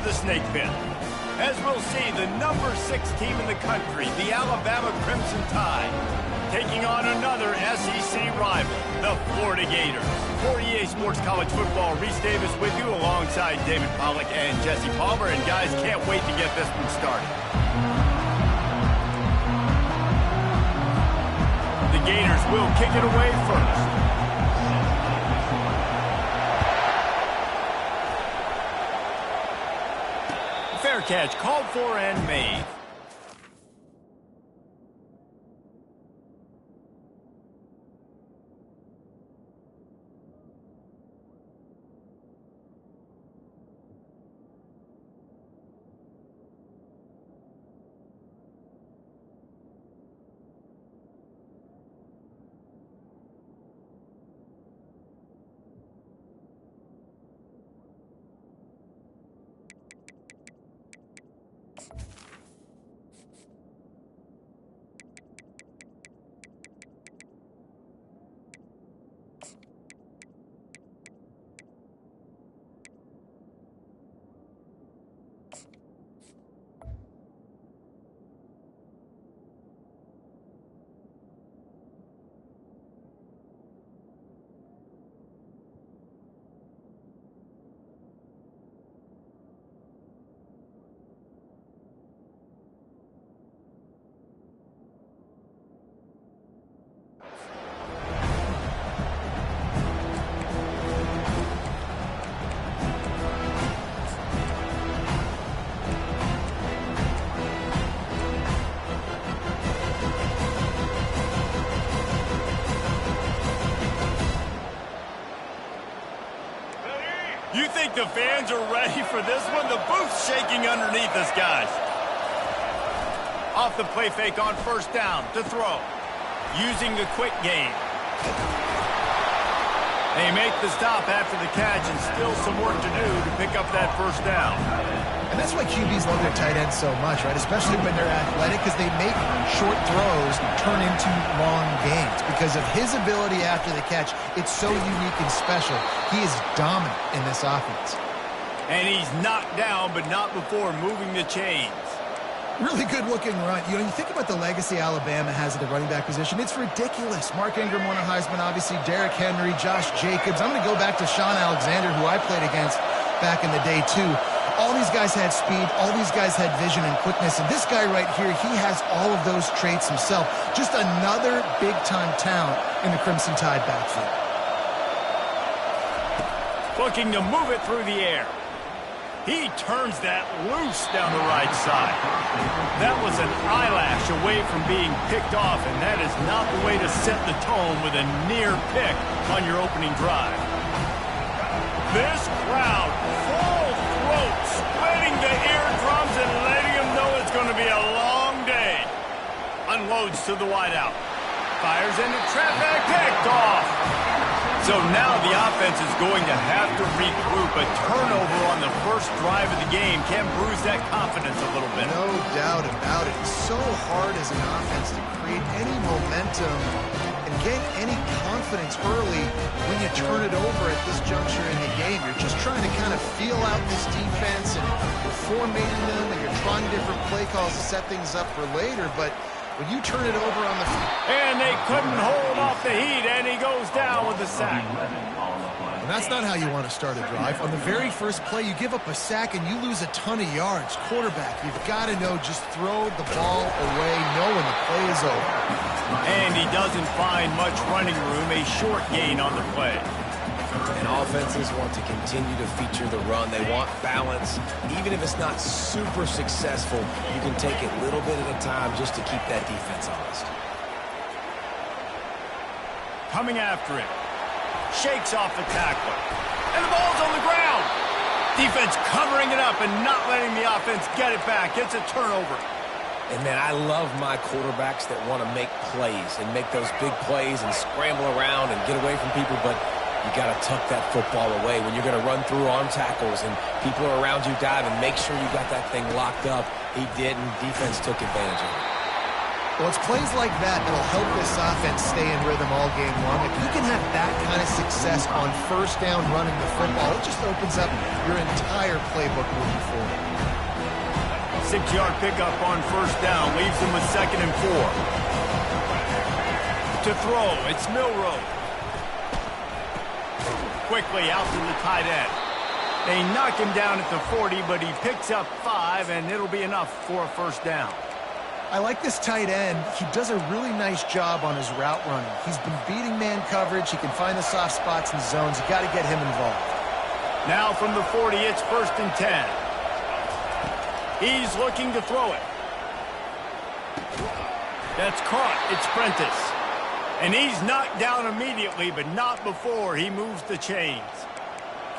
the snake pit. As we'll see, the number 6 team in the country, the Alabama Crimson Tide, taking on another SEC rival, the Florida Gators. For EA Sports College Football, Reese Davis with you alongside David Pollack and Jesse Palmer. And guys, can't wait to get this one started. The Gators will kick it away first. Fair catch called for and made. You think the fans are ready for this one? The booth's shaking underneath us, guys. Off the play fake on first down to throw. Using the quick game. They make the stop after the catch and still some work to do to pick up that first down. And that's why QBs love their tight ends so much, right? Especially when they're athletic, because they make short throws turn into long gains. Because of his ability after the catch, it's so unique and special. He is dominant in this offense. And he's knocked down, but not before moving the chains. Really good-looking run. You know, you think about the legacy Alabama has at the running back position. It's ridiculous. Mark Ingram won a Heisman, obviously. Derrick Henry, Josh Jacobs. I'm going to go back to Sean Alexander, who I played against back in the day, too. All these guys had speed. All these guys had vision and quickness. And this guy right here, he has all of those traits himself. Just another big-time talent in the Crimson Tide backfield. Looking to move it through the air. He turns that loose down the right side. That was an eyelash away from being picked off, and that is not the way to set the tone with a near pick on your opening drive. This crowd, full throat, splitting the eardrums and letting them know it's going to be a long day. Unloads to the wideout. Fires into traffic, picked off. So now the offense is going to have to regroup. A turnover on the first drive of the game can bruise that confidence a little bit. No doubt about it. It's so hard as an offense to create any momentum and gain any confidence early when you turn it over at this juncture in the game. You're just trying to kind of feel out this defense, and you're formatting them, and you're trying different play calls to set things up for later, but when you turn it over on the field. And they couldn't hold off the heat, and he goes down with the sack. And that's not how you want to start a drive. On the very first play, you give up a sack and you lose a ton of yards. Quarterback, you've got to know, just throw the ball away, know when the play is over. And he doesn't find much running room, a short gain on the play. And offenses want to continue to feature the run. They want balance. Even if it's not super successful, you can take it little bit at a time just to keep that defense honest. Coming after it. Shakes off the tackler. And the ball's on the ground. Defense covering it up and not letting the offense get it back. It's a turnover. And, man, I love my quarterbacks that want to make plays and make those big plays and scramble around and get away from people, but you got to tuck that football away when you're going to run through arm tackles and people are around you diving. Make sure you got that thing locked up. He did, and defense took advantage of it. Well, it's plays like that that'll help this offense stay in rhythm all game long. If you can have that kind of success on first down running the football, it just opens up your entire playbook moving forward. 6-yard pickup on first down leaves them with 2nd and 4. To throw, it's Milrow. Quickly out to the tight end. They knock him down at the 40, but he picks up 5, and it'll be enough for a first down. I like this tight end. He does a really nice job on his route running. He's been beating man coverage. He can find the soft spots and zones. You got to get him involved. Now from the 40, it's 1st and 10. He's looking to throw it. That's caught. It's Prentice. And he's knocked down immediately, but not before he moves the chains.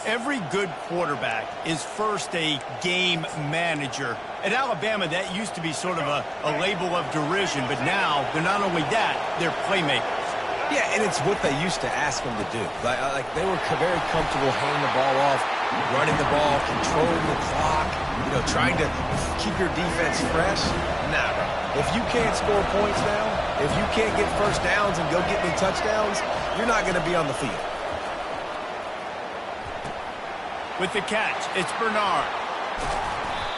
Every good quarterback is first a game manager. At Alabama, that used to be sort of a label of derision, but now they're not only that, they're playmakers. Yeah, and it's what they used to ask them to do. Like they were very comfortable handing the ball off, running the ball, controlling the clock, trying to keep your defense fresh. Nah, bro. If you can't score points now, if you can't get first downs and go get me touchdowns, you're not going to be on the field. With the catch, it's Bernard.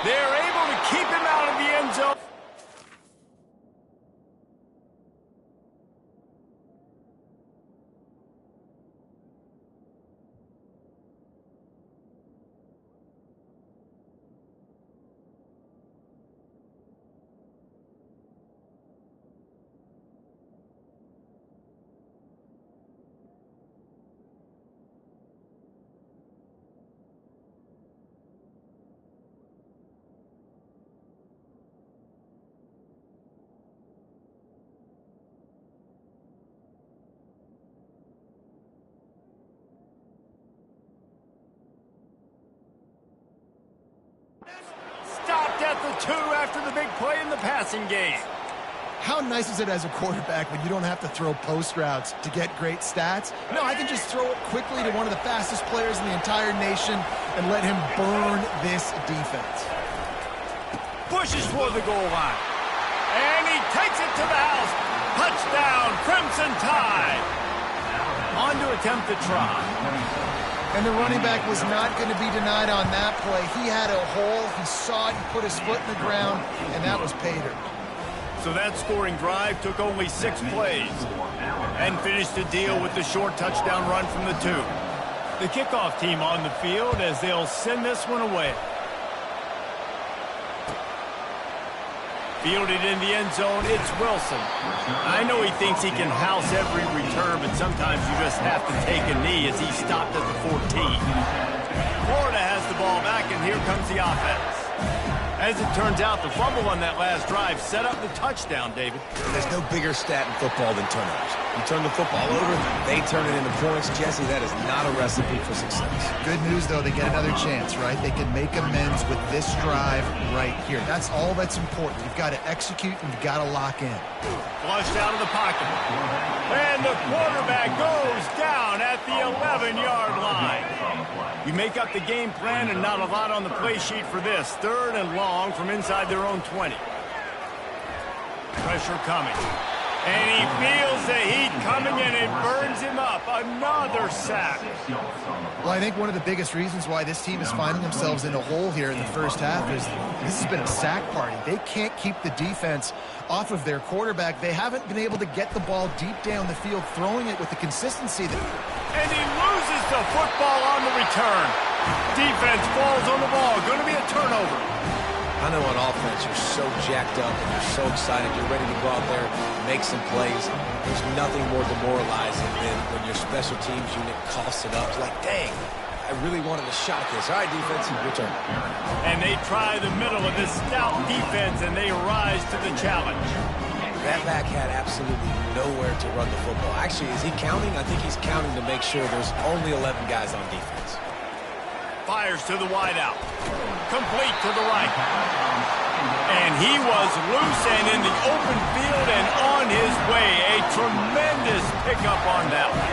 They're able to keep him out of the end zone. Stopped at the 2 after the big play in the passing game. How nice is it as a quarterback when you don't have to throw post routes to get great stats? No, I can just throw it quickly to one of the fastest players in the entire nation and let him burn this defense. Pushes toward the goal line. And he takes it to the house. Touchdown, Crimson Tide. On to attempt the try. And the running back was not going to be denied on that play. He had a hole. He saw it. He put his foot in the ground, and that was Pater. So that scoring drive took only 6 plays and finished the deal with the short touchdown run from the 2. The kickoff team on the field as they'll send this one away. Fielded in the end zone, it's Wilson. I know he thinks he can house every return, but sometimes you just have to take a knee as he stopped at the 14. Florida has the ball back, and here comes the offense. As it turns out, the fumble on that last drive set up the touchdown, David. There's no bigger stat in football than turnovers. You turn the football over, they turn it into points. Jesse, that is not a recipe for success. Good news, though, they get another chance, right? They can make amends with this drive right here. That's all that's important. You've got to execute, and you've got to lock in. Flushed out of the pocket. And the quarterback goes down at the 11-yard line. You make up the game plan and not a lot on the play sheet for this. 3rd and long from inside their own 20. Pressure coming. And he feels the heat coming and it burns him up. Another sack. Well, I think one of the biggest reasons why this team is finding themselves in a hole here in the first half is this has been a sack party. They can't keep the defense off of their quarterback. They haven't been able to get the ball deep down the field, throwing it with the consistency that... And he loses the football on the return. Defense falls on the ball. Going to be a turnover. I know on offense you're so jacked up and you're so excited. You're ready to go out there, make some plays. There's nothing more demoralizing than when your special teams unit coughs it up. It's like, dang, I really wanted a shot at this. All right, defense, your turn. And they try the middle of this stout defense, and they rise to the challenge. That back had absolutely nowhere to run the football. Actually, is he counting? I think he's counting to make sure there's only 11 guys on defense. Fires to the wideout. Complete to the right. And he was loose and in the open field and on his way. A tremendous pickup on that one.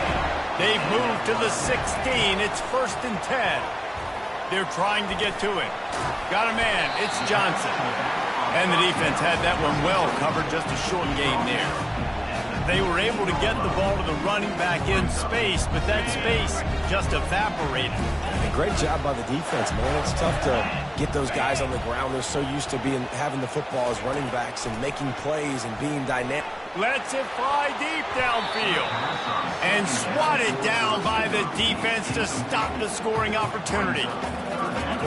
They've moved to the 16. It's 1st and 10. They're trying to get to him. Got a man. It's Johnson. And the defense had that one well covered, just a short game there. They were able to get the ball to the running back in space, but that space just evaporated. And great job by the defense, man. It's tough to get those guys on the ground. They're so used to having the football as running backs and making plays and being dynamic. Lets it fly deep downfield. And swatted down by the defense to stop the scoring opportunity.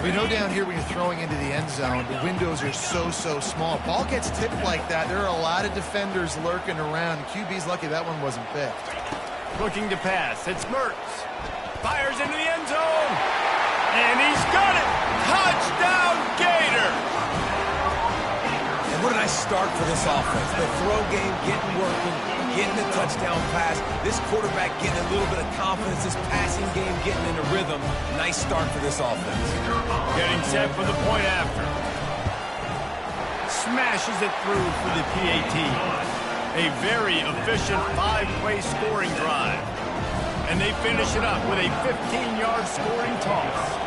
We know down here when you're throwing into the end zone, the windows are so small. Ball gets tipped like that, there are a lot of defenders lurking around. QB's lucky that one wasn't picked. Looking to pass. It's Mertz. Fires into the end zone. And he's got it. Touchdown, Gator. And what did I start for this offense? The throw game getting working, getting the touchdown pass. This quarterback getting a little bit of confidence. This passing game getting in a rhythm. Nice start for this offense. Getting set for the point after. Smashes it through for the PAT. A very efficient 5-play scoring drive. And they finish it up with a 15-yard scoring toss.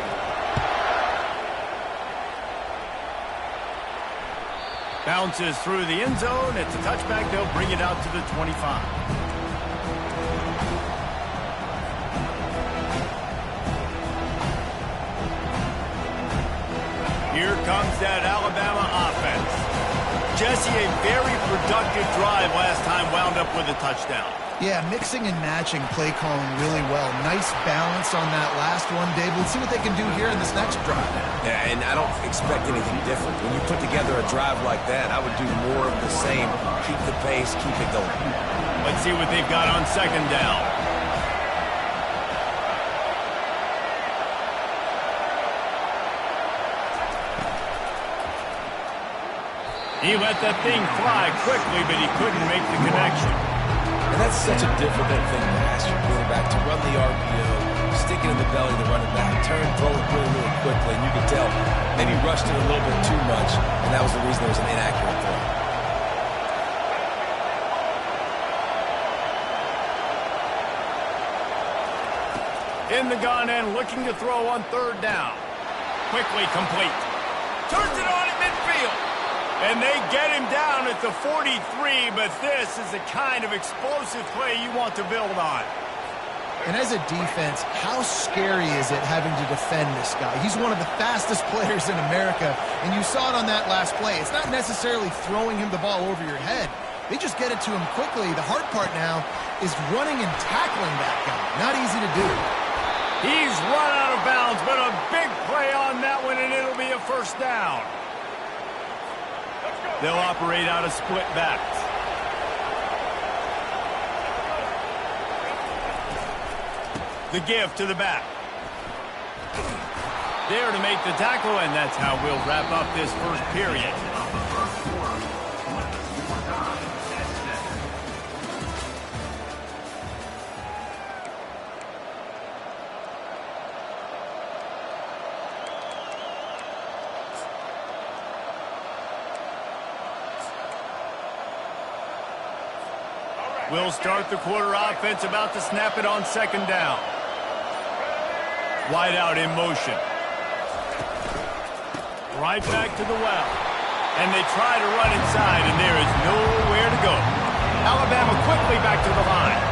Bounces through the end zone. It's a touchback. They'll bring it out to the 25. Here comes that Alabama offense. Jesse, a very productive drive last time, wound up with a touchdown. Yeah, mixing and matching play calling really well. Nice balance on that last one, Dave. Let's see what they can do here in this next drive. Yeah, and I don't expect anything different. When you put together a drive like that, I would do more of the same. Keep the pace, keep it going. Let's see what they've got on second down. He let that thing fly quickly, but he couldn't make the connection. And that's such a difficult thing to ask your quarterback, to run the RPO, stick it in the belly of the running back, turn, throw it really quickly, and you could tell maybe rushed it a little bit too much, and that was the reason there was an inaccurate throw. In the gun and looking to throw on third down. Quickly complete. Turns it on at midfield. And they get him down at the 43, but this is the kind of explosive play you want to build on. And as a defense, how scary is it having to defend this guy? He's one of the fastest players in America, and you saw it on that last play. It's not necessarily throwing him the ball over your head. They just get it to him quickly. The hard part now is running and tackling that guy. Not easy to do. He's run out of bounds, but a big play on that one, and it'll be a first down. They'll operate out of split backs. The give to the back. There to make the tackle, and that's how we'll wrap up this first period. We'll start the quarter offense, about to snap it on second down. Wide out in motion. Right back to the well. And they try to run inside, and there is nowhere to go. Alabama quickly back to the line.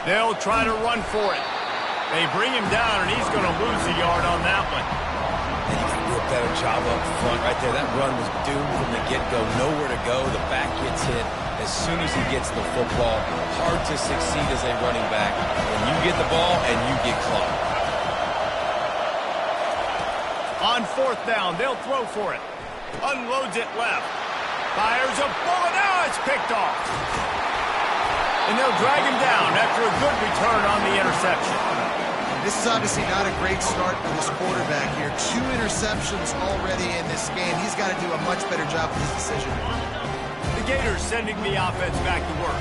They'll try to run for it. They bring him down, and he's going to lose a yard on that one. And you got to do a better job up front right there. That run was doomed from the get-go. Nowhere to go. The back gets hit as soon as he gets the football. Hard to succeed as a running back when you get the ball and you get clocked. On fourth down, they'll throw for it. Unloads it left. Fires a bullet. Now it's picked off. And they'll drag him down after a good return on the interception. This is obviously not a great start for this quarterback here. 2 interceptions already in this game. He's got to do a much better job with his decision. The Gators sending the offense back to work.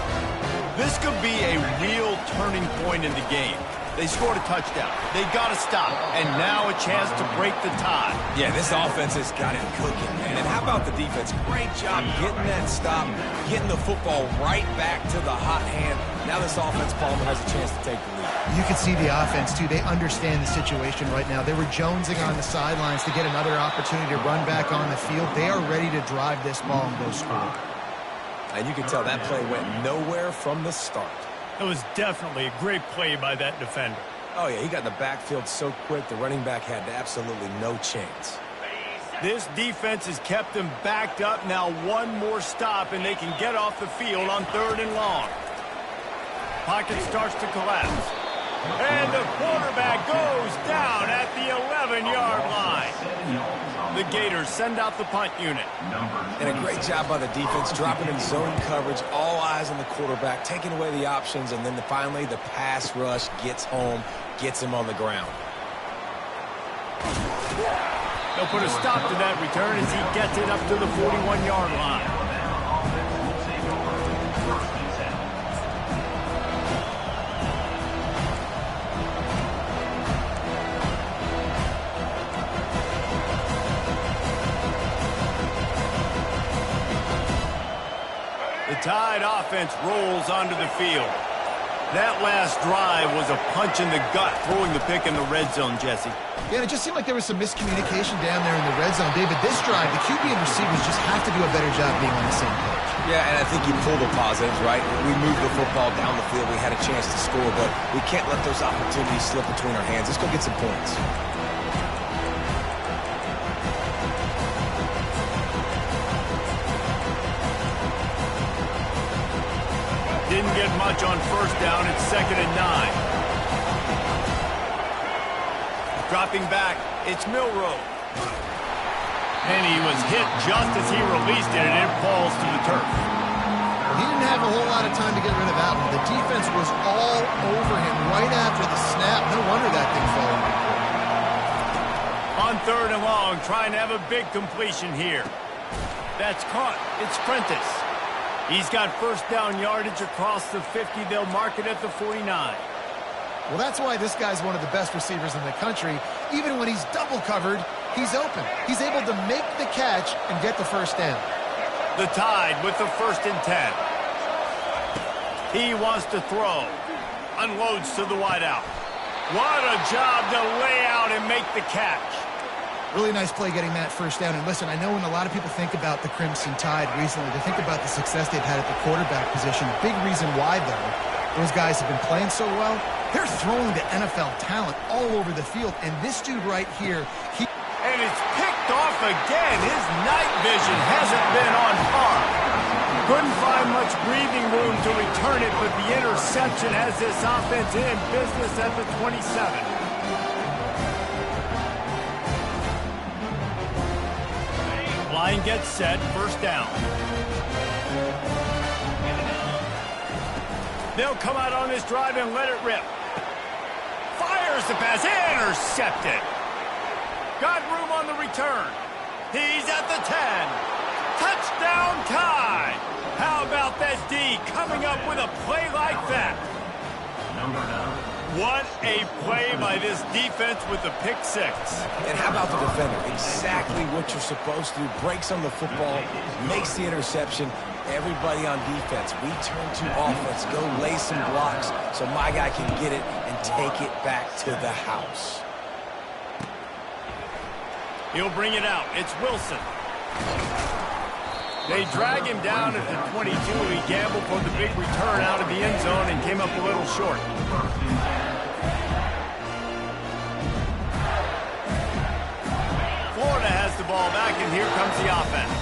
This could be a real turning point in the game. They scored a touchdown. They got to stop. And now a chance to break the tie. Yeah, this offense has got it cooking, man. And how about the defense? Great job getting that stop, getting the football right back to the hot hand. Now this offense, Palmer, has a chance to take the lead. You can see the offense, too. They understand the situation right now. They were jonesing on the sidelines to get another opportunity to run back on the field. They are ready to drive this ball and go score. And you can tell that play went nowhere from the start. It was definitely a great play by that defender. Oh, yeah, he got in the backfield so quick, the running back had absolutely no chance. This defense has kept them backed up. Now one more stop, and they can get off the field on 3rd and long. Pocket starts to collapse. And the quarterback goes down at the 11-yard line. The Gators send out the punt unit. And a great job by the defense, dropping in zone coverage, all eyes on the quarterback, taking away the options, and then finally the pass rush gets home, gets him on the ground. They'll put a stop to that return as he gets it up to the 41-yard line. The Tide offense rolls onto the field. That last drive was a punch in the gut, throwing the pick in the red zone, Jesse. Yeah, it just seemed like there was some miscommunication down there in the red zone. David, this drive, the QB and receivers just have to do a better job being on the same page. Yeah, and I think you pull the positives, right? We moved the football down the field. We had a chance to score, but we can't let those opportunities slip between our hands. Let's go get some points. Didn't get much on 1st down. It's 2nd and 9. Dropping back, it's Milroe. And he was hit just as he released it, and it falls to the turf. He didn't have a whole lot of time to get rid of that one. The defense was all over him right after the snap. No wonder that thing fell. On 3rd and long, trying to have a big completion here. That's caught. It's Prentice. He's got 1st down yardage across the 50. They'll mark it at the 49. Well, that's why this guy's one of the best receivers in the country. Even when he's double covered, he's open. He's able to make the catch and get the 1st down. The Tide with the 1st and 10. He wants to throw. Unloads to the wideout. What a job to lay out and make the catch. Really nice play getting that 1st down. And listen, I know when a lot of people think about the Crimson Tide recently, they think about the success they've had at the quarterback position. A big reason why, though, those guys have been playing so well. They're throwing to NFL talent all over the field. And this dude right here, and it's picked off again. His night vision hasn't been on par. Couldn't find much breathing room to return it, but the interception has this offense in business at the 27. Line gets set, 1st down. They'll come out on this drive and let it rip. Fires the pass, intercepted. Got room on the return. He's at the 10. Touchdown Tide. How about that D coming up with a play like that? What a play by this defense with the pick 6. And how about the defender? Exactly what you're supposed to do. Breaks on the football, makes the interception. Everybody on defense, we turn to offense. Go lay some blocks so my guy can get it and take it back to the house. He'll bring it out. It's Wilson. They drag him down at the 22. He gambled for the big return out of the end zone and came up a little short. Florida has the ball back, and here comes the offense.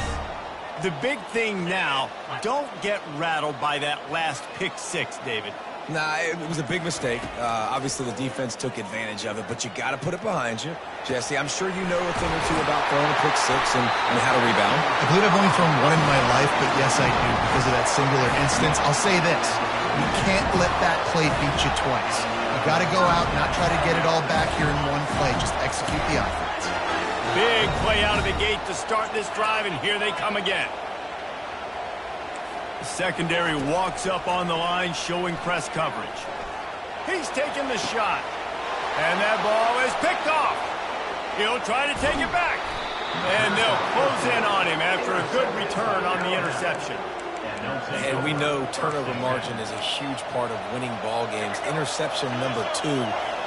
The big thing now, don't get rattled by that last pick 6, David. Nah, it was a big mistake. Obviously, the defense took advantage of it, but you got to put it behind you. Jesse, I'm sure you know a thing or two about throwing a pick 6 and how to rebound. I believe I've only thrown one in my life, but yes, I do because of that singular instance. I'll say this. You can't let that play beat you twice. You got to go out, not try to get it all back here in one play. Just execute the offense. Big play out of the gate to start this drive, and here they come again. The secondary walks up on the line, showing press coverage. He's taking the shot. And that ball is picked off. He'll try to take it back. And they'll close in on him after a good return on the interception. And we know turnover margin is a huge part of winning ball games. Interception number 2.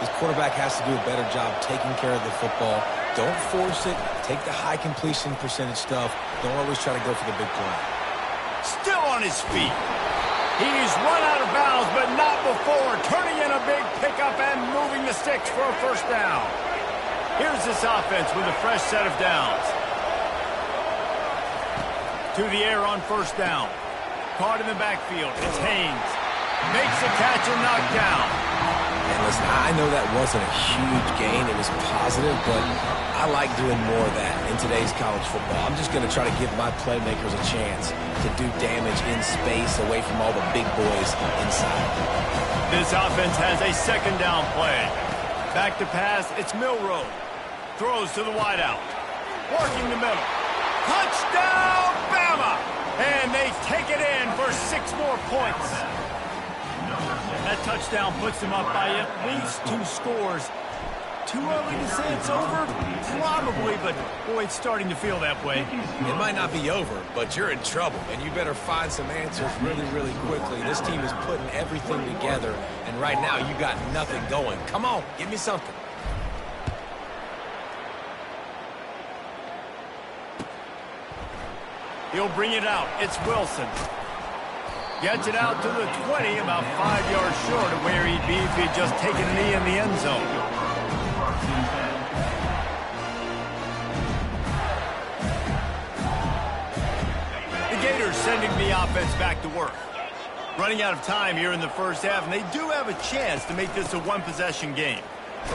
His quarterback has to do a better job taking care of the football. Don't force it. Take the high completion percentage stuff. Don't always try to go for the big play. Still on his feet. He's run out of bounds, but not before turning in a big pickup and moving the sticks for a first down. Here's this offense with a fresh set of downs. To the air on first down. Caught in the backfield. It's Haynes. Makes the catch and knocked down. And listen, I know that wasn't a huge gain. It was positive, but I like doing more of that in today's college football. I'm just going to try to give my playmakers a chance to do damage in space away from all the big boys inside. This offense has a second down play. Back to pass, it's Milroe. Throws to the wideout. Working the middle. Touchdown, Bama! And they take it in for 6 more points. That touchdown puts them up by at least 2 scores. Too early to say it's over? Probably, but boy, it's starting to feel that way. It might not be over, but you're in trouble, and you better find some answers really, really quickly. This team is putting everything together, and right now you got nothing going. Come on, give me something. He'll bring it out. It's Wilson. Gets it out to the 20, about 5 yards short of where he'd be if he'd just taken a knee in the end zone. The Gators sending the offense back to work. Running out of time here in the first half, and they do have a chance to make this a one-possession game.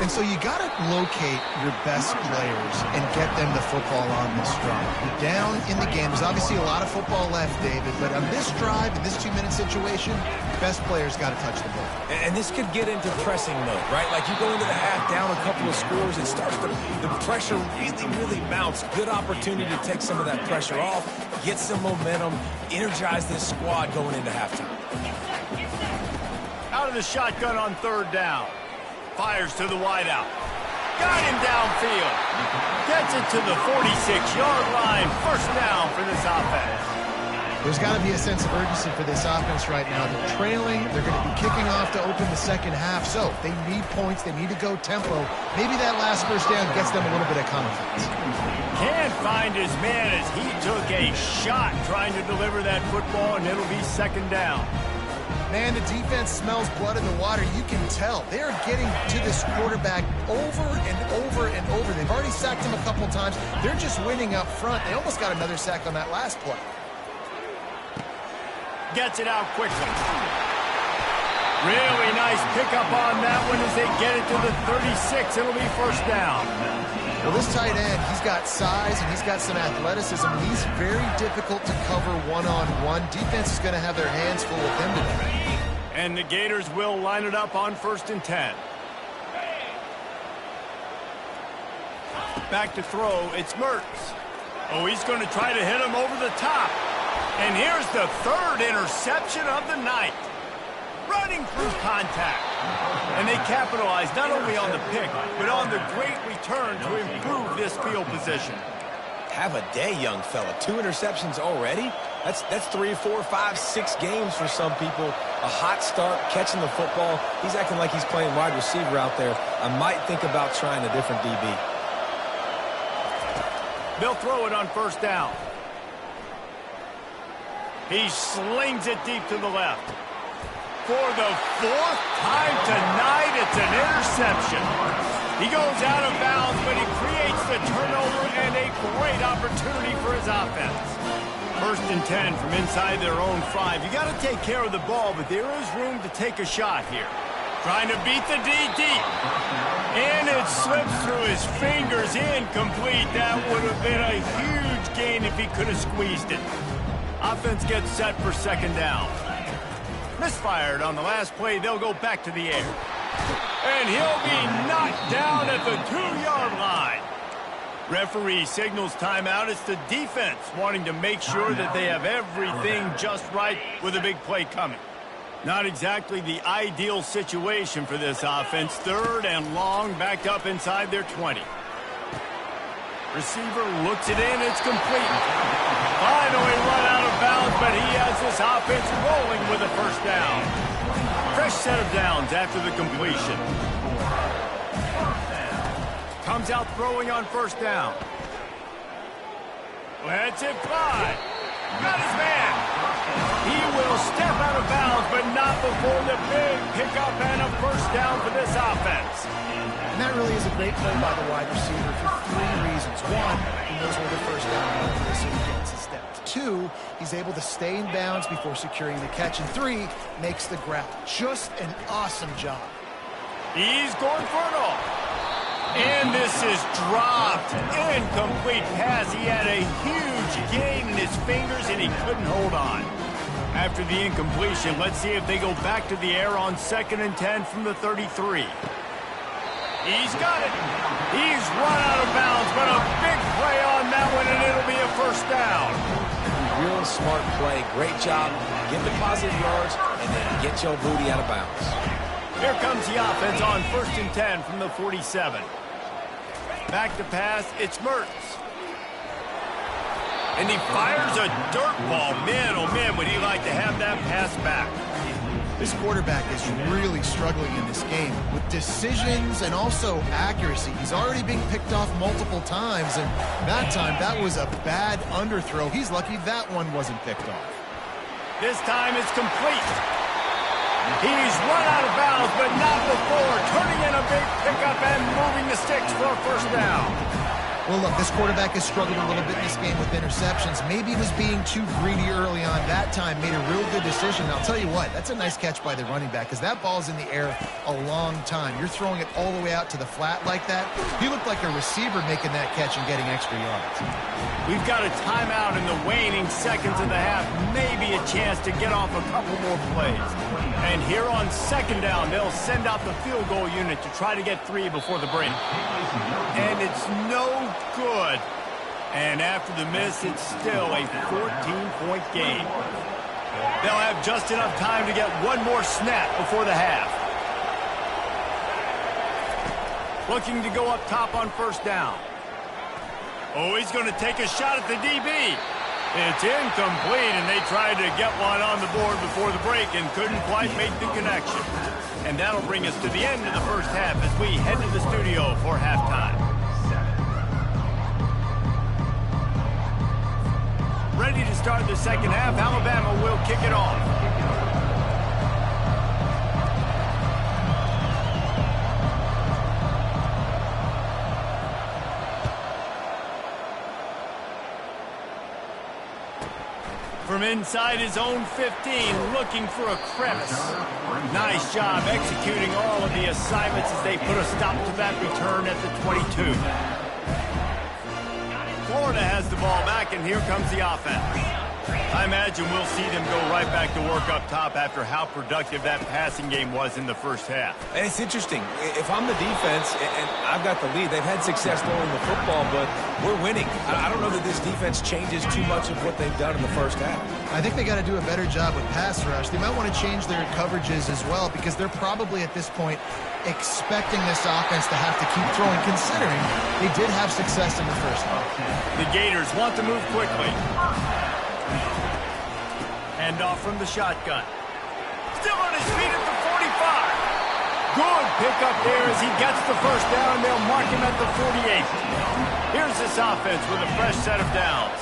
And so you got to locate your best players and get them the football on this drive. You're down in the game. There's obviously a lot of football left, David, but on this drive, in this 2-minute situation, best players got to touch the ball. And this could get into pressing mode, right? Like you go into the half down a couple of scores, it starts to, the pressure really, really mounts. Good opportunity to take some of that pressure off, get some momentum, energize this squad going into halftime. Out of the shotgun on third down. Fires to the wideout. Got him downfield. Gets it to the 46-yard line. First down for this offense. There's got to be a sense of urgency for this offense right now. They're trailing. They're going to be kicking off to open the second half. So they need points. They need to go tempo. Maybe that last first down gets them a little bit of confidence. Can't find his man as he took a shot trying to deliver that football, and it'll be second down. Man, the defense smells blood in the water. You can tell. They are getting to this quarterback over and over and over. They've already sacked him a couple times. They're just winning up front. They almost got another sack on that last play. Gets it out quickly. Really nice pickup on that one as they get it to the 36. It'll be first down. Well, this tight end, he's got size and he's got some athleticism. He's very difficult to cover one-on-one. Defense is going to have their hands full with him today. And the Gators will line it up on 1st and 10. Back to throw, it's Mertz. Oh, he's going to try to hit him over the top. And here's the 3rd interception of the night. Running through contact. And they capitalize not only on the pick, but on the great return to improve this field position. Have a day, young fella. 2 interceptions already? That's 3, 4, 5, 6 games for some people. A hot start, catching the football. He's acting like he's playing wide receiver out there. I might think about trying a different DB. They'll throw it on first down. He slings it deep to the left. For the 4th time tonight, it's an interception. He goes out of bounds, but he creates the turnover and a great opportunity for his offense. 1st and 10 from inside their own 5. You got to take care of the ball, but there is room to take a shot here. Trying to beat the D deep. And it slips through his fingers, incomplete. That would have been a huge gain if he could have squeezed it. Offense gets set for second down. Misfired on the last play. They'll go back to the air. And he'll be knocked down at the 2-yard line. Referee signals timeout. It's the defense wanting to make sure that they have everything just right with a big play coming. Not exactly the ideal situation for this offense. 3rd and long, backed up inside their 20. Receiver looks it in. It's complete. Finally run out of bounds, but he has this offense rolling with a first down. Fresh set of downs after the completion. Comes out throwing on first down. Lets it fly. Got his man. He will step out of bounds, but not before the big pickup and a first down for this offense. And that really is a great play by the wide receiver for 3 reasons. 1, he knows where the first down is, so he gets his steps. 2, he's able to stay in bounds before securing the catch. And 3, makes the grab. Just an awesome job. He's going for it all. And this is dropped. Incomplete pass. He had a huge gain in his fingers, and he couldn't hold on. After the incompletion, let's see if they go back to the air on 2nd and 10 from the 33. He's got it. He's run out of bounds, but a big play on that one, and it'll be a first down. Real smart play. Great job. Get the positive yards, and then get your booty out of bounds. Here comes the offense on 1st and 10 from the 47. Back to pass, it's Mertz. And he fires a dirt ball. Man, oh man, would he like to have that pass back. This quarterback is really struggling in this game with decisions and also accuracy. He's already being picked off multiple times, and that time, that was a bad underthrow. He's lucky that one wasn't picked off. This time it's complete. He's run out of bounds, but not before turning in a big pickup and moving the sticks for a first down. Well, look, this quarterback has struggled a little bit in this game with interceptions. Maybe he was being too greedy early on. That time made a real good decision. I'll tell you what, that's a nice catch by the running back because that ball's in the air a long time. You're throwing it all the way out to the flat like that. He looked like a receiver making that catch and getting extra yards. We've got a timeout in the waning seconds of the half. Maybe a chance to get off a couple more plays. And here on 2nd down, they'll send out the field goal unit to try to get 3 before the break. And it's no good. And after the miss, it's still a 14-point game. They'll have just enough time to get one more snap before the half. Looking to go up top on first down. Oh, he's going to take a shot at the DB. It's incomplete, and they tried to get one on the board before the break and couldn't quite make the connection. And that'll bring us to the end of the first half as we head to the studio for halftime. Ready to start the second half. Alabama will kick it off. From inside his own 15, looking for a crevice. Nice job executing all of the assignments as they put a stop to that return at the 22. Florida has the ball back, and here comes the offense. I imagine we'll see them go right back to work up top after how productive that passing game was in the first half. And it's interesting. If I'm the defense and I've got the lead, they've had success throwing the football, but we're winning. I don't know that this defense changes too much of what they've done in the first half. I think they got to do a better job with pass rush. They might want to change their coverages as well because they're probably at this point expecting this offense to have to keep throwing, considering they did have success in the first half. The Gators want to move quickly. Hand off from the shotgun. Still on his feet at the 45. Good pickup there as he gets the first down. They'll mark him at the 48. Here's this offense with a fresh set of downs.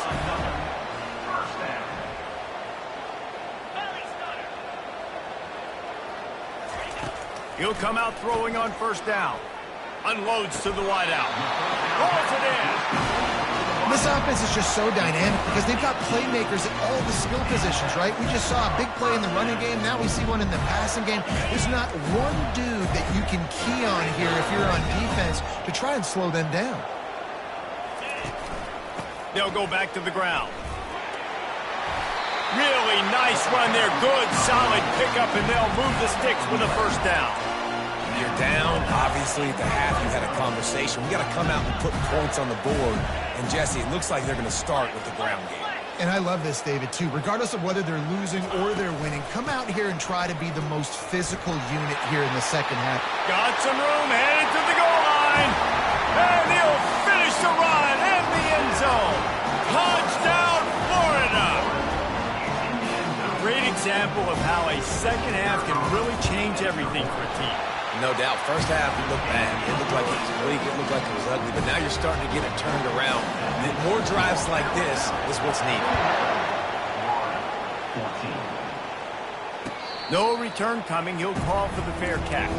He'll come out throwing on first down. Unloads to the wideout. Rolls it in. This offense is just so dynamic because they've got playmakers at all the skill positions, right? We just saw a big play in the running game. Now we see one in the passing game. There's not one dude that you can key on here if you're on defense to try and slow them down. They'll go back to the ground. Really nice run there. Good, solid pickup, and they'll move the sticks with a first down. You're down. Obviously, at the half, you had a conversation. We got to come out and put points on the board. And, Jesse, it looks like they're going to start with the ground game. And I love this, David, too. Regardless of whether they're losing or they're winning, come out here and try to be the most physical unit here in the second half. Got some room, headed to the goal line. And he'll finish the run in the end zone. Touchdown, Florida. Great example of how a second half can really change everything for a team. No doubt. First half, it looked bad. It looked like it was weak. It looked like it was ugly. But now you're starting to get it turned around. And more drives like this is what's needed. No return coming. He'll call for the fair catch.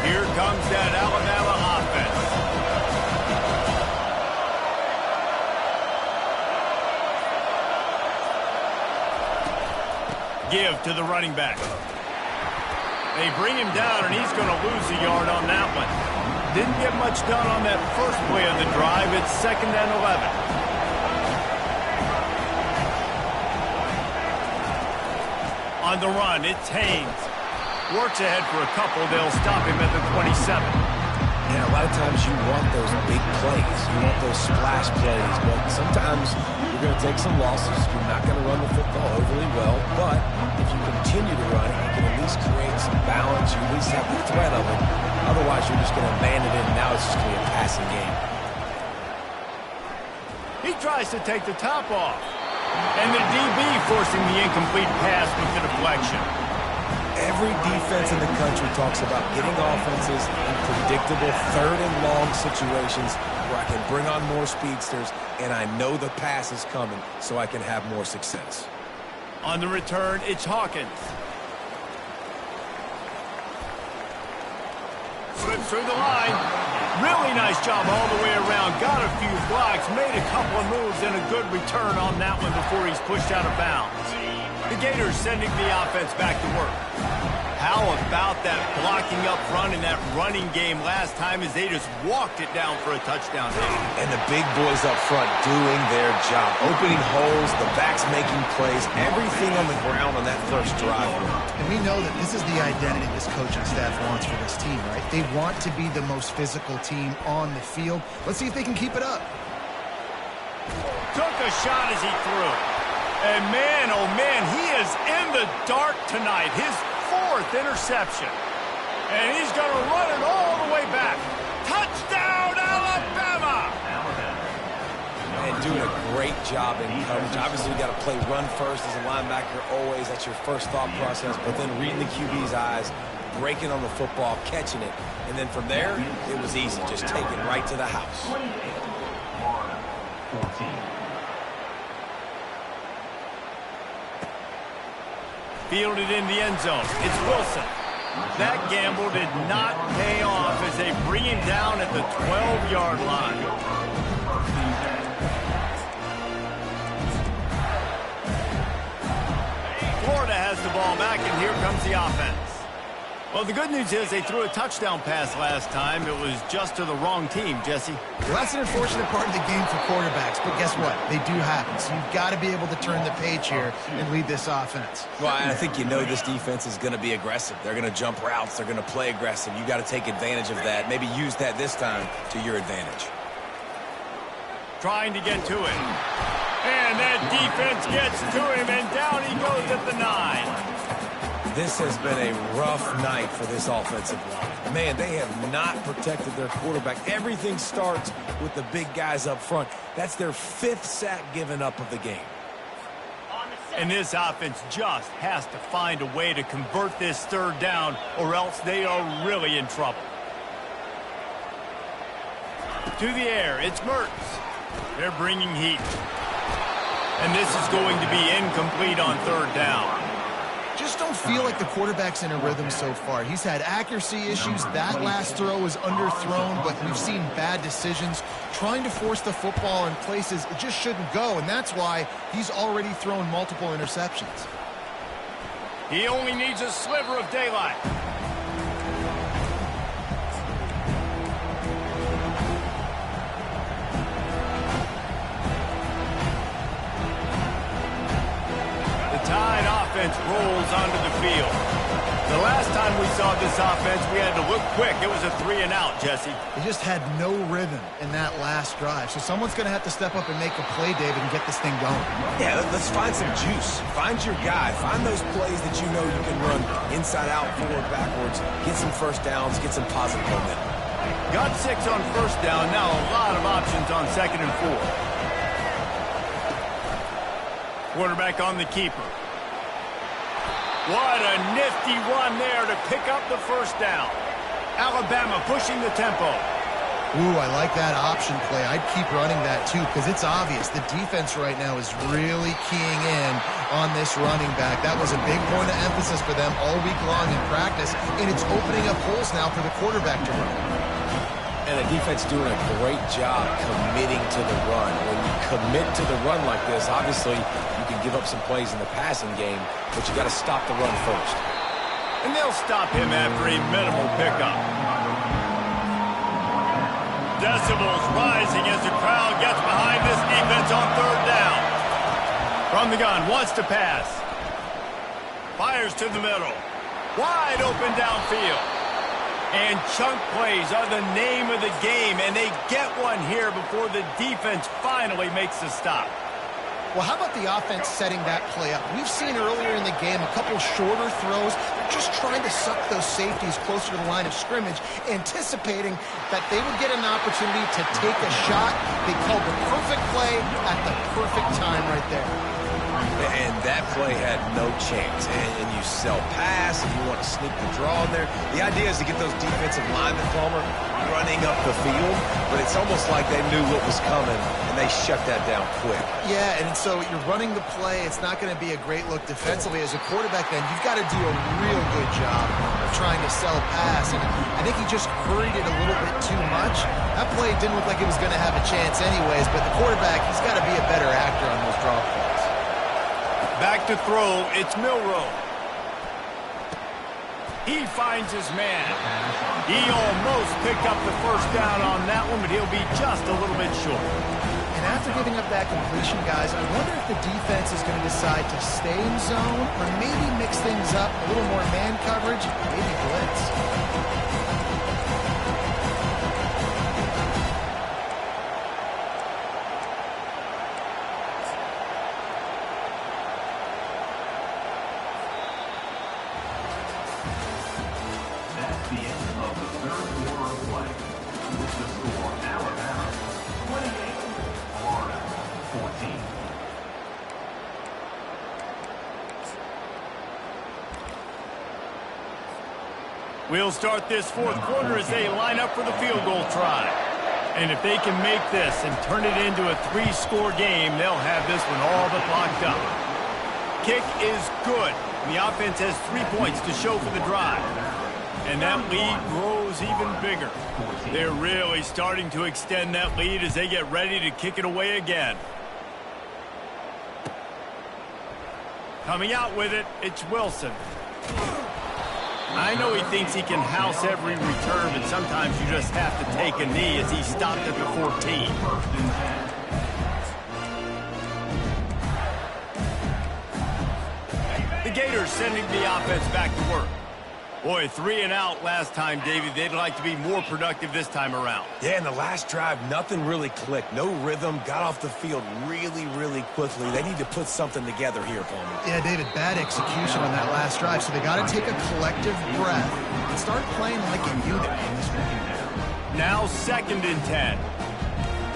Here comes that Alabama offense. Give to the running back. They bring him down, and he's going to lose a yard on that one. Didn't get much done on that first play of the drive. It's 2nd and 11. On the run, it's Haynes. Works ahead for a couple. They'll stop him at the 27. Yeah, a lot of times you want those big plays. You want those splash plays. But sometimes you're going to take some losses. You're not going to run the football overly well. But if you continue to run it, you can at least create some balance. You at least have the threat of it. Otherwise, you're just going to abandon it, and now it's just going to be a passing game. He tries to take the top off. And the DB forcing the incomplete pass with the deflection. Every defense in the country talks about getting offenses in predictable 3rd and long situations where I can bring on more speedsters and I know the pass is coming so I can have more success. On the return, it's Hawkins. Slips through the line. Really nice job all the way around. Got a few blocks, made a couple of moves, and a good return on that one before he's pushed out of bounds. The Gators sending the offense back to work. How about that blocking up front in that running game last time as they just walked it down for a touchdown hit? And the big boys up front doing their job. Opening holes, the backs making plays, everything on the ground on that first drive. And we know that this is the identity this coaching staff wants for this team, right? They want to be the most physical team on the field. Let's see if they can keep it up. Took a shot as he threw. And man, oh man, he is in the dark tonight. His 4th interception. And he's going to run it all the way back. Touchdown, Alabama! And doing a great job in coverage. Obviously, you got to play run first as a linebacker always. That's your first thought process. But then reading the QB's eyes, breaking on the football, catching it. And then from there, it was easy. Just take it right to the house. 14. Fielded in the end zone. It's Wilson. That gamble did not pay off as they bring him down at the 12-yard line. Florida has the ball back, and here comes the offense. Well, the good news is they threw a touchdown pass last time. It was just to the wrong team, Jesse. Well, that's an unfortunate part of the game for quarterbacks, but guess what? They do happen. So you've got to be able to turn the page here and lead this offense. Well, I think you know this defense is going to be aggressive. They're going to jump routes. They're going to play aggressive. You got to take advantage of that. Maybe use that this time to your advantage. Trying to get to him. And that defense gets to him, and down he goes at the 9. This has been a rough night for this offensive line. Man, they have not protected their quarterback. Everything starts with the big guys up front. That's their 5th sack given up of the game. And this offense just has to find a way to convert this 3rd down, or else they are really in trouble. To the air, it's Mertz. They're bringing heat. And this is going to be incomplete on 3rd down. Just don't feel like the quarterback's in a rhythm so far. He's had accuracy issues. That last throw was underthrown, but we've seen bad decisions. Trying to force the football in places it just shouldn't go, and that's why he's already thrown multiple interceptions. He only needs a sliver of daylight. The Tide offense offense rolls onto the field. The last time we saw this offense, we had to look quick. It was a 3-and-out, Jesse. They just had no rhythm in that last drive. So someone's going to have to step up and make a play, David, and get this thing going. Yeah, let's find some juice. Find your guy. Find those plays that you know you can run inside out, forward, backwards. Get some first downs. Get some positive momentum. Got 6 on first down. Now a lot of options on 2nd and 4. Quarterback on the keeper. What a nifty run there to pick up the first down. Alabama pushing the tempo. Ooh, I like that option play. I'd keep running that too because it's obvious the defense right now is really keying in on this running back. That was a big point of emphasis for them all week long in practice, and it's opening up holes now for the quarterback to run. And the defense doing a great job committing to the run. When you commit to the run like this, obviously you can give up some plays in the passing game, but you got to stop the run first. And they'll stop him after a minimal pickup. Decibels rising as the crowd gets behind this defense on 3rd down. From the gun, wants to pass. Fires to the middle. Wide open downfield. And chunk plays are the name of the game, and they get one here before the defense finally makes the stop. Well, how about the offense setting that play up? We've seen earlier in the game a couple shorter throws. They're just trying to suck those safeties closer to the line of scrimmage, anticipating that they would get an opportunity to take a shot. They called the perfect play at the perfect time right there. And that play had no chance. And you sell pass, and you want to sneak the draw in there. The idea is to get those defensive linemen, Palmer, running up the field. But it's almost like they knew what was coming, and they shut that down quick. Yeah, and so you're running the play. It's not going to be a great look defensively. As a quarterback, then, you've got to do a real good job of trying to sell pass. And I think he just hurried it a little bit too much. That play didn't look like it was going to have a chance anyways, but the quarterback, he's got to be a better actor on those draw plays. Back to throw, it's Milroe. He finds his man. He almost picked up the first down on that one, but he'll be just a little bit short. And after giving up that completion, guys, I wonder if the defense is going to decide to stay in zone or maybe mix things up, a little more man coverage, maybe blitz. We'll start this 4th quarter as they line up for the field goal try. And if they can make this and turn it into a 3-score game, they'll have this one all but locked up. Kick is good. The offense has 3 points to show for the drive. And that lead grows even bigger. They're really starting to extend that lead as they get ready to kick it away again. Coming out with it, it's Wilson. I know he thinks he can house every return, but sometimes you just have to take a knee as he stopped at the 14. The Gators sending the offense back to work. Boy, 3-and-out last time, Davey. They'd like to be more productive this time around. Yeah, in the last drive, nothing really clicked. No rhythm. Got off the field really, really quickly. They need to put something together here, Palmer. Yeah, David, bad execution on that last drive, so they got to take a collective breath and start playing like a unit in this one. Now 2nd and 10.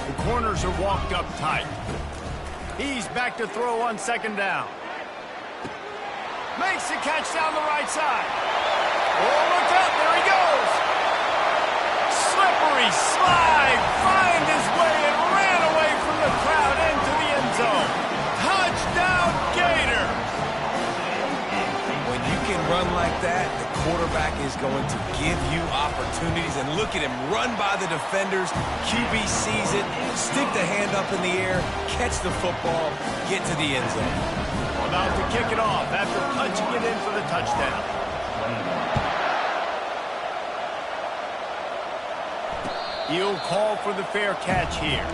The corners are walked up tight. He's back to throw on 2nd down. Makes the catch down the right side. Oh, look out, there he goes. Slippery slide, find his way and ran away from the crowd into the end zone. Touchdown, Gator. When you can run like that, the quarterback is going to give you opportunities. And look at him run by the defenders. QB sees it, stick the hand up in the air, catch the football, get to the end zone. About to kick it off after punching it in for the touchdown. He'll call for the fair catch here.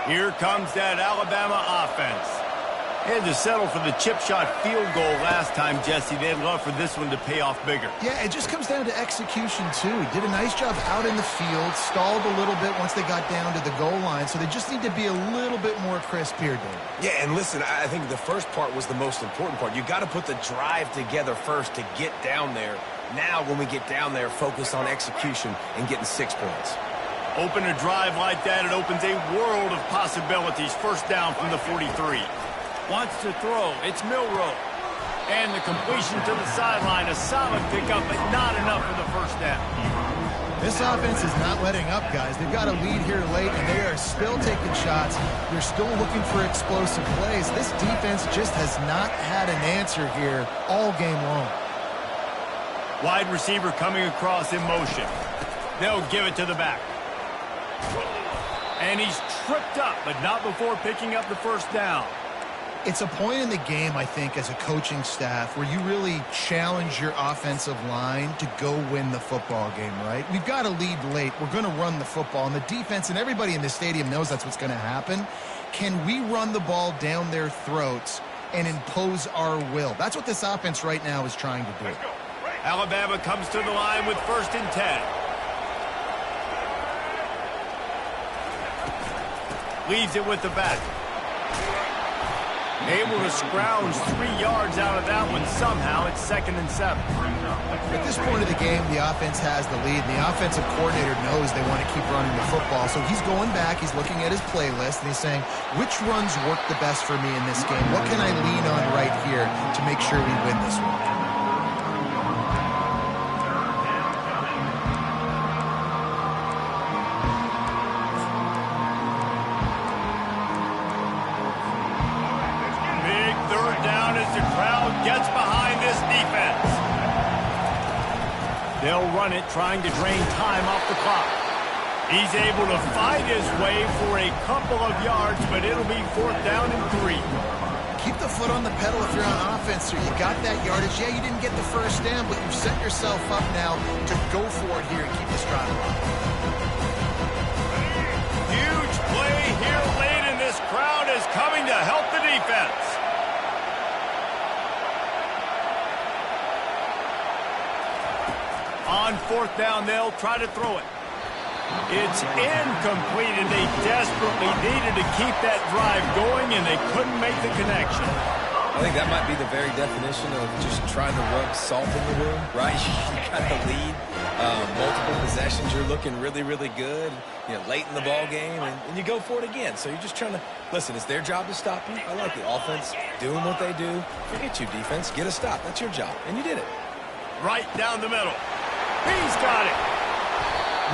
Here comes that Alabama offense. They had to settle for the chip shot field goal last time, Jesse. They'd love for this one to pay off bigger. Yeah, it just comes down to execution, too. He did a nice job out in the field, stalled a little bit once they got down to the goal line, so they just need to be a little bit more crisp here, Dave. Yeah, and listen, I think the first part was the most important part. You got to put the drive together first to get down there. Now, when we get down there, focus on execution and getting 6 points. Open a drive like that, it opens a world of possibilities. First down from the 43. Wants to throw. It's Milroe. And the completion to the sideline. A solid pickup, but not enough for the first down. This offense is not letting up, guys. They've got a lead here late, and they are still taking shots. They're still looking for explosive plays. This defense just has not had an answer here all game long. Wide receiver coming across in motion. They'll give it to the back. And he's tripped up, but not before picking up the first down. It's a point in the game, I think, as a coaching staff where you really challenge your offensive line to go win the football game, right? We've got a lead late. We're going to run the football, and the defense and everybody in the stadium knows that's what's going to happen. Can we run the ball down their throats and impose our will? That's what this offense right now is trying to do. Alabama comes to the line with 1st and 10. Leaves it with the back. Able to scrounge 3 yards out of that one somehow. It's 2nd and 7. At this point of the game, the offense has the lead. The offensive coordinator knows they want to keep running the football. So he's going back. He's looking at his playlist, and he's saying, which runs work the best for me in this game? What can I lean on right here to make sure we win this one? Gets behind this defense. They'll run it, trying to drain time off the clock. He's able to fight his way for a couple of yards, but it'll be 4th down and 3. Keep the foot on the pedal if you're on offense, sir. You got that yardage. Yeah, you didn't get the first down, but you've set yourself up now to go for it here and keep this drive alive. Huge play here late, and this crowd is coming to help the defense. On 4th down, they'll try to throw it. It's incomplete, and they desperately needed to keep that drive going, and they couldn't make the connection. I think that might be the very definition of just trying to rub salt in the wound, right? You got the lead, multiple possessions, you're looking really, really good, late in the ball game, and you go for it again. So you're just trying to, listen, it's their job to stop you. I like the offense doing what they do. Forget you, defense. Get a stop. That's your job, and you did it. Right down the middle. He's got it.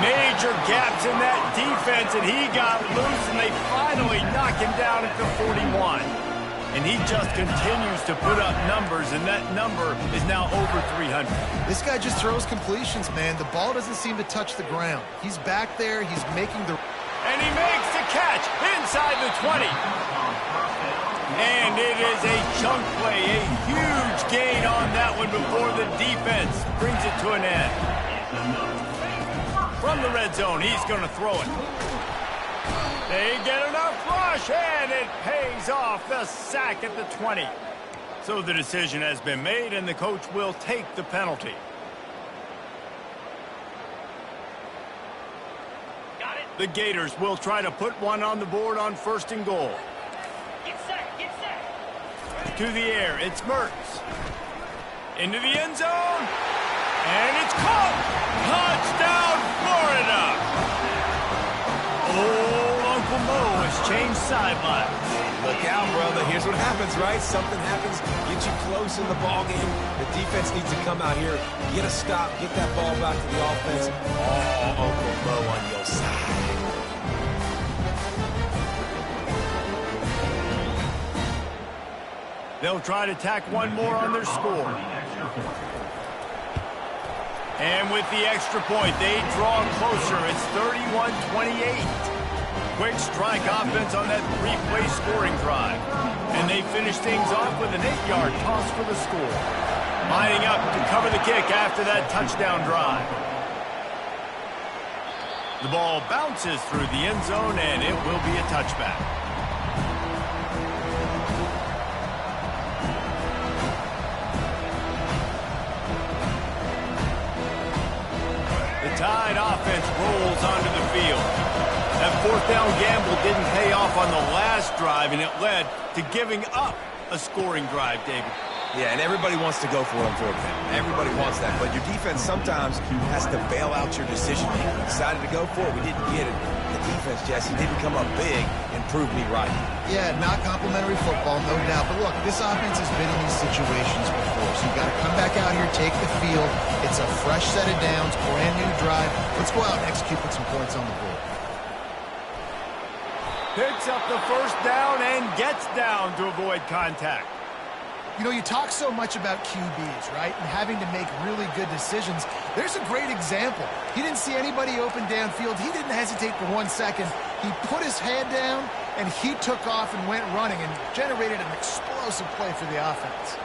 Major gaps in that defense, and he got loose, and they finally knock him down at the 41. And he just continues to put up numbers, and that number is now over 300. This guy just throws completions, man. The ball doesn't seem to touch the ground. He's back there. He's making the... And he makes the catch inside the 20. And it is a chunk play, a huge gain on that one before the defense brings it to an end. From the red zone, he's going to throw it. They get enough rush, and it pays off. The sack at the 20. So the decision has been made, and the coach will take the penalty. Got it. The Gators will try to put one on the board on 1st and goal. Get set. To the air, it's Mertz. Into the end zone, and it's caught. Touchdown, Florida. Old Uncle Mo has changed sidelines. Look out, brother. Here's what happens, right? Something happens, get you close in the ball game. The defense needs to come out here, get a stop, get that ball back to the offense. Oh, Uncle Mo on your side. They'll try to tack one more on their score. And with the extra point, they draw closer. It's 31-28. Quick strike offense on that 3-play scoring drive. And they finish things off with an 8-yard toss for the score. Lining up to cover the kick after that touchdown drive. The ball bounces through the end zone, and it will be a touchback. The Tide offense rolls onto the field. That fourth down gamble didn't pay off on the last drive, and it led to giving up a scoring drive, David. Yeah, and everybody wants to go for it on fourth down. Everybody wants that, but your defense sometimes has to bail out your decision making. We decided to go for it. We didn't get it. The defense, Jesse, didn't come up big and prove me right. Yeah, not complimentary football, no doubt. But look, this offense has been in these situations before, so you got to come back out here, take the field. It's a fresh set of downs, brand new drive. Let's go out and execute with some points on the board. Picks up the first down and gets down to avoid contact. You know, you talk so much about QBs, right, and having to make really good decisions. There's a great example. He didn't see anybody open downfield. He didn't hesitate for 1 second. He put his head down, and he took off and went running and generated an explosive play for the offense.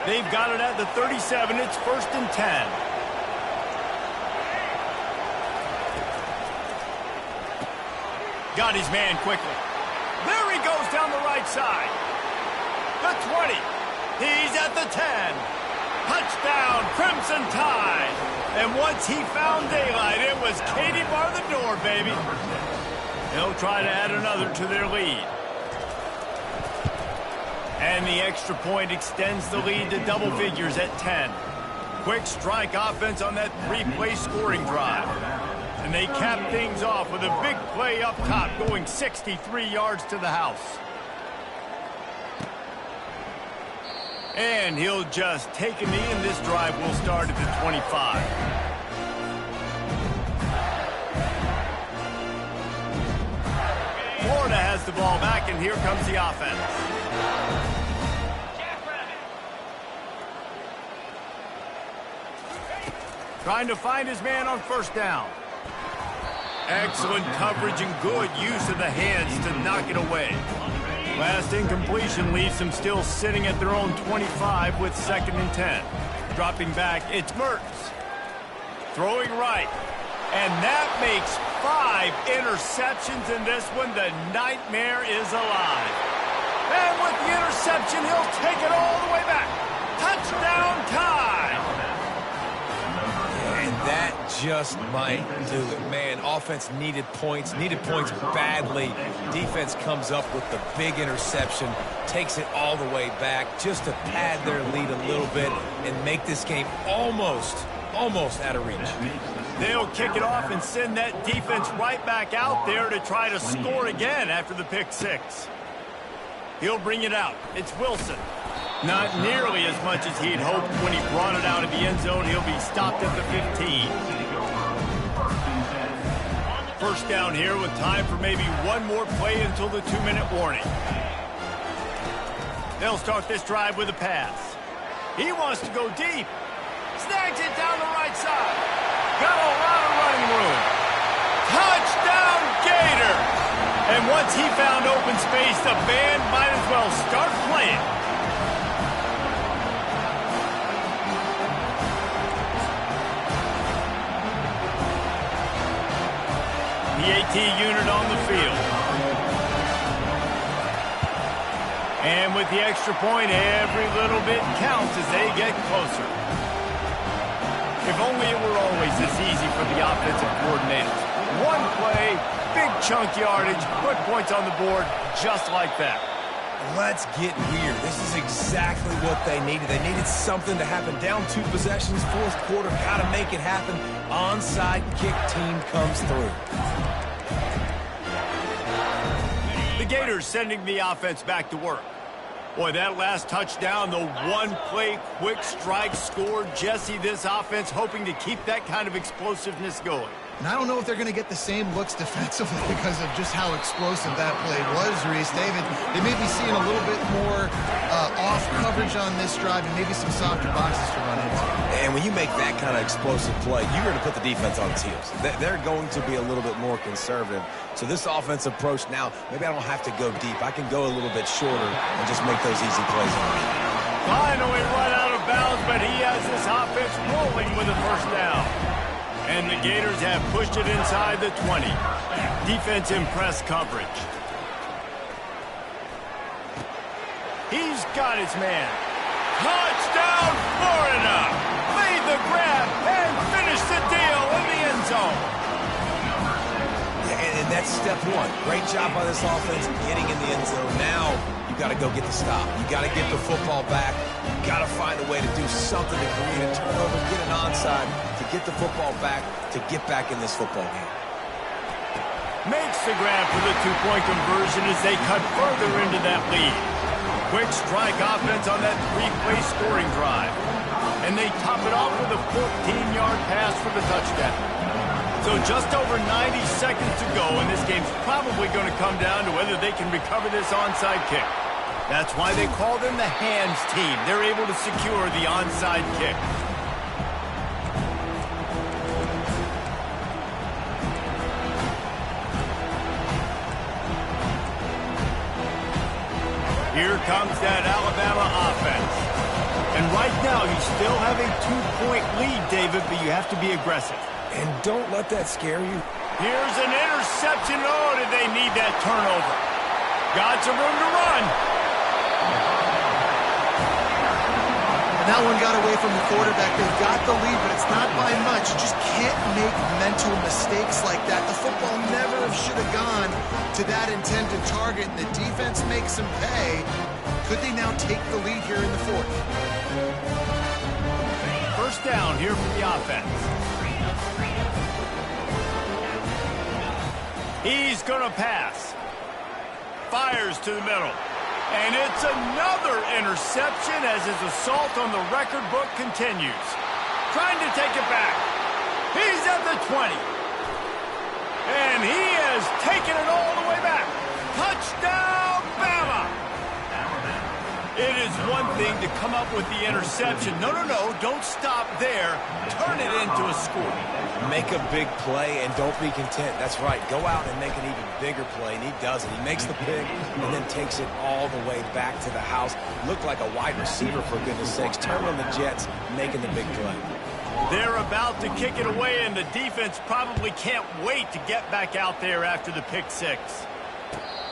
They've got it at the 37. It's 1st and 10. Got his man quickly. There he goes down the right side. The 20. He's at the 10. Touchdown, Crimson Tide. And once he found daylight, it was Katie bar the door, baby. They'll try to add another to their lead. And the extra point extends the lead to double figures at 10. Quick strike offense on that 3-play scoring drive. And they cap things off with a big play up top, going 63 yards to the house. And he'll just take a knee, and this drive will start at the 25. Florida has the ball back, and here comes the offense. Trying to find his man on first down. Excellent coverage and good use of the hands to knock it away. Last incompletion leaves them still sitting at their own 25 with 2nd and 10. Dropping back, it's Mertz. Throwing right. And that makes 5 interceptions in this one. The nightmare is alive. And with the interception, he'll take it all the way back. Touchdown Tide! And that just might do it. Man, offense needed points badly. Defense comes up with the big interception, takes it all the way back just to pad their lead a little bit and make this game almost out of reach. They'll kick it off and send that defense right back out there to try to score again after the pick six. He'll bring it out. It's Wilson. Not nearly as much as he'd hoped when he brought it out of the end zone. He'll be stopped at the 15. First down here with time for maybe one more play until the 2-minute warning. They'll start this drive with a pass. He wants to go deep. Snags it down the right side. Got a lot of running room. Touchdown, Gator! And once he found open space, the band might as well start playing. The AT unit on the field. And with the extra point, every little bit counts as they get closer. If only it were always this easy for the offensive coordinators. One play, big chunk yardage, put points on the board just like that. Let's get weird. This is exactly what they needed. They needed something to happen. Down 2 possessions, fourth quarter, got to make it happen. Onside kick team comes through. The Gators sending the offense back to work. Boy, that last touchdown, the one-play quick strike score. Jesse, this offense hoping to keep that kind of explosiveness going. And I don't know if they're going to get the same looks defensively because of just how explosive that play was, Reese. David, they may be seeing a little bit more off coverage on this drive and maybe some softer boxes to run into. And when you make that kind of explosive play, you're going to put the defense on its heels. They're going to be a little bit more conservative. So this offensive approach now, maybe I don't have to go deep. I can go a little bit shorter and just make those easy plays. Finally run out of bounds, but he has this offense rolling with a first down. And the Gators have pushed it inside the 20. Defense in press coverage. He's got his man. Touchdown, Florida! Made the grab and finished the deal in the end zone. Yeah, and that's step one. Great job by this offense getting in the end zone. Now you got to go get the stop. You got to get the football back. You got to find a way to do something to create a turnover, get an onside, to get the football back, to get back in this football game. Makes the grab for the two-point conversion as they cut further into that lead. Quick strike offense on that three-play scoring drive. And they top it off with a 14-yard pass for the touchdown. So just over 90 seconds to go, and this game's probably going to come down to whether they can recover this onside kick. That's why they call them the hands team. They're able to secure the onside kick. Here comes that Alabama offense. And right now, you still have a 2-point lead, David, but you have to be aggressive. And don't let that scare you. Here's an interception. Oh, did they need that turnover? Got some room to run. And that one got away from the quarterback. They've got the lead, but it's not by much. You just can't make mental mistakes like that. The football never should have gone to that intended target, and the defense makes them pay. Could they now take the lead here in the fourth? First down here for the offense. He's going to pass. Fires to the middle. And it's another interception as his assault on the record book continues. Trying to take it back. He's at the 20. And he has taken it all the way back. Touchdown, Bama! It is one thing to come up with the interception. No, don't stop there. Turn it into a score. Make a big play and don't be content. That's right. Go out and make an even bigger play, and he does it. He makes the pick and then takes it all the way back to the house. Looked like a wide receiver, for goodness sakes. Turn on the Jets, making the big play. They're about to kick it away, and the defense probably can't wait to get back out there after the pick six.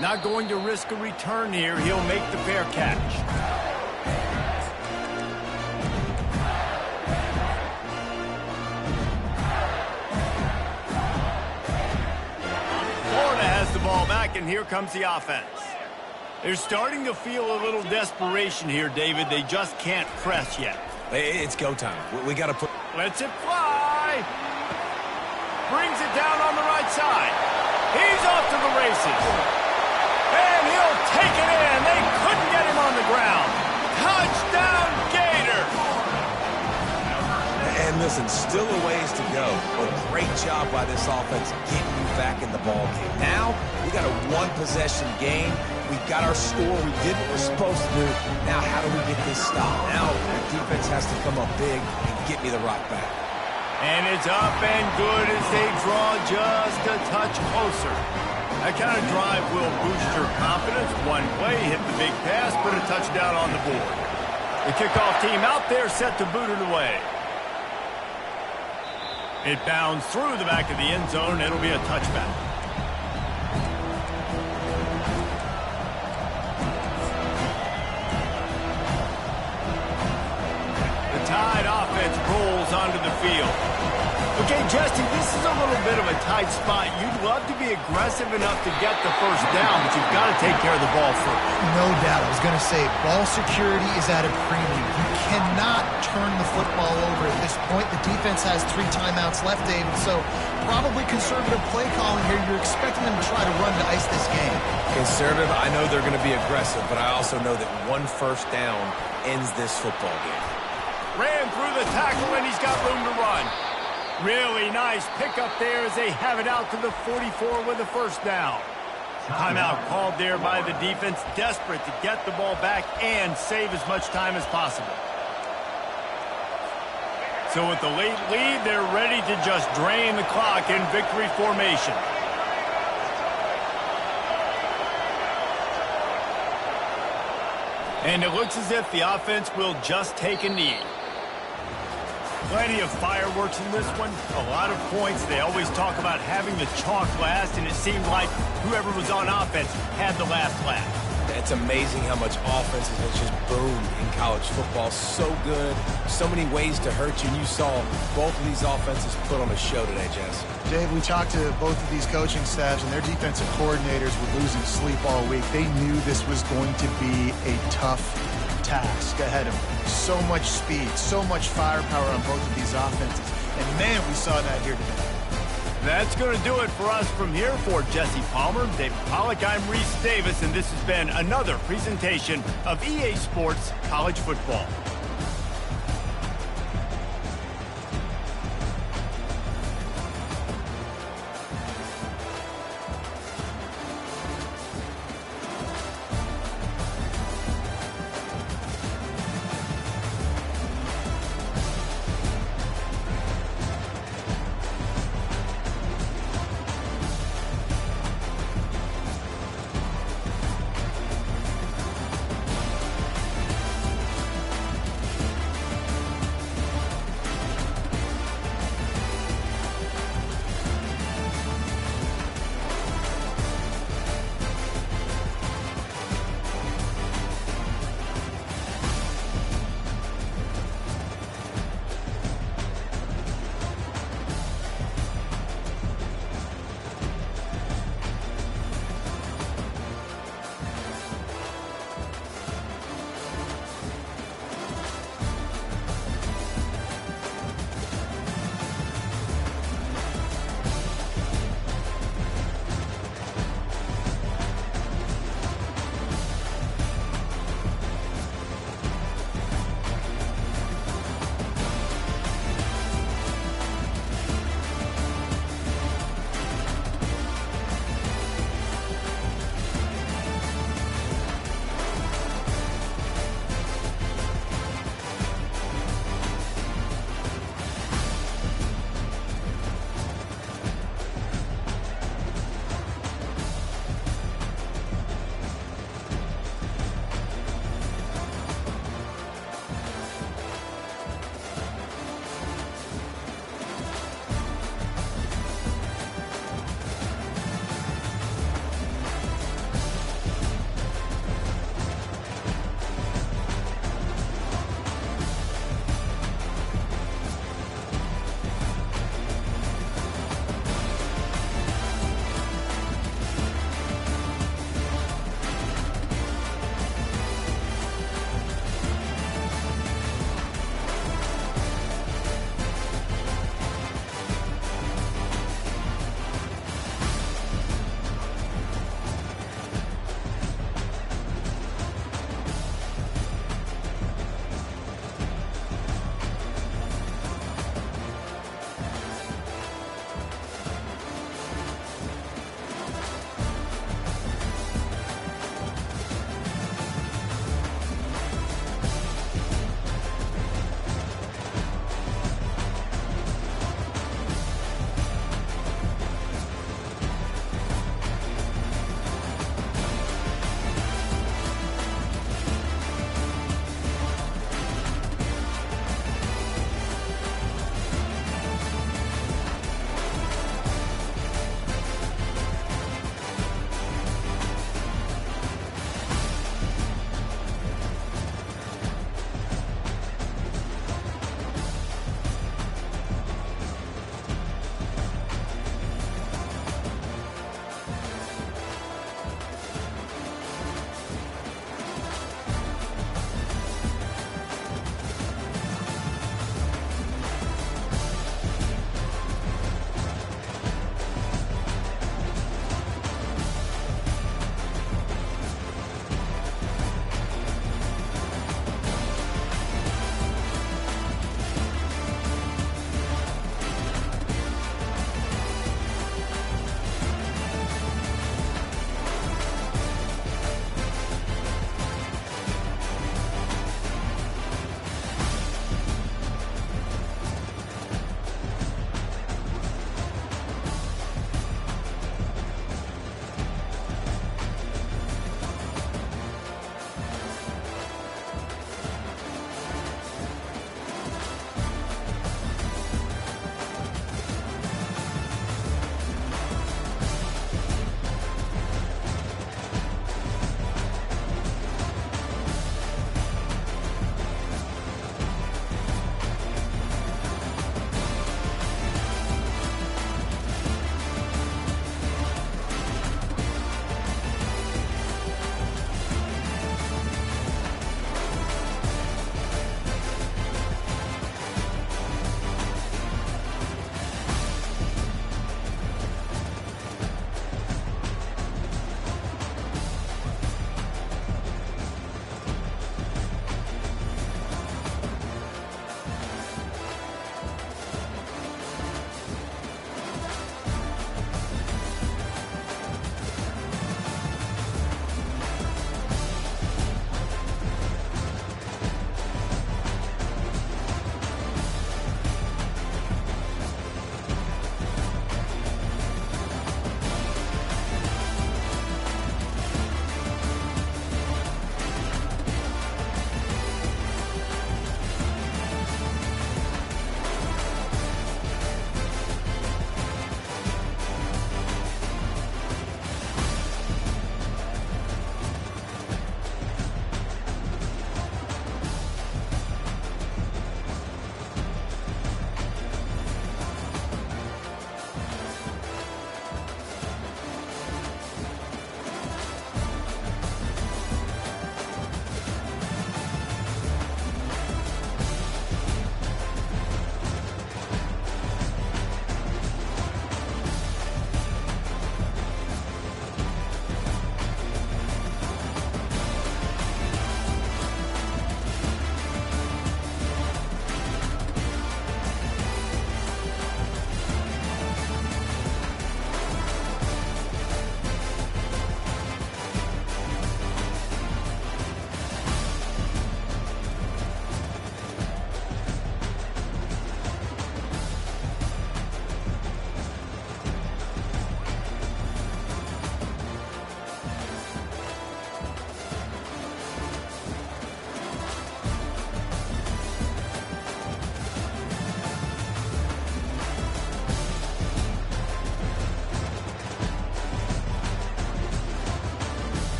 Not going to risk a return here. He'll make the fair catch. Florida has the ball back, and here comes the offense. They're starting to feel a little desperation here, David. They just can't press yet. It's go time. We got to put... Lets it fly. Brings it down on the right side. He's off to the races. And he'll take it in. They couldn't get him on the ground. Touchdown, Gators. And listen, still a ways to go. But great job by this offense getting you back in the ball game. Now, we got a one-possession game. We got our score. We did what we're supposed to do. Now, how do we get this stop? Now, the defense has to come up big and get me the rock back. And it's up and good as they draw just a touch closer. That kind of drive will boost your confidence. One play, hit the big pass, put a touchdown on the board. The kickoff team out there set to boot it away. It bounds through the back of the end zone. It'll be a touchback. The Tide offense rolls onto the field. Okay, Justin, this is a little bit of a tight spot. You'd love to be aggressive enough to get the first down, but you've got to take care of the ball first. No doubt. I was going to say, ball security is at a premium. You cannot turn the football over at this point. The defense has 3 timeouts left, David, so probably conservative play calling here. You're expecting them to try to run to ice this game. Conservative, I know they're going to be aggressive, but I also know that one first down ends this football game. Ran through the tackle, and he's got room to run. Really nice pickup there as they have it out to the 44 with a first down. Timeout called there by the defense, desperate to get the ball back and save as much time as possible. So with the late lead, they're ready to just drain the clock in victory formation. And it looks as if the offense will just take a knee. Plenty of fireworks in this one. A lot of points. They always talk about having the chalk last, and it seemed like whoever was on offense had the last laugh. It's amazing how much offense has just boomed in college football. So good. So many ways to hurt you. And you saw both of these offenses put on a show today, Jess. Dave, we talked to both of these coaching staffs, and their defensive coordinators were losing sleep all week. They knew this was going to be a tough task ahead of them. So much speed, so much firepower on both of these offenses. And, man, we saw that here today. That's going to do it for us from here. For Jesse Palmer, David Pollack, I'm Reese Davis, and this has been another presentation of EA Sports College Football.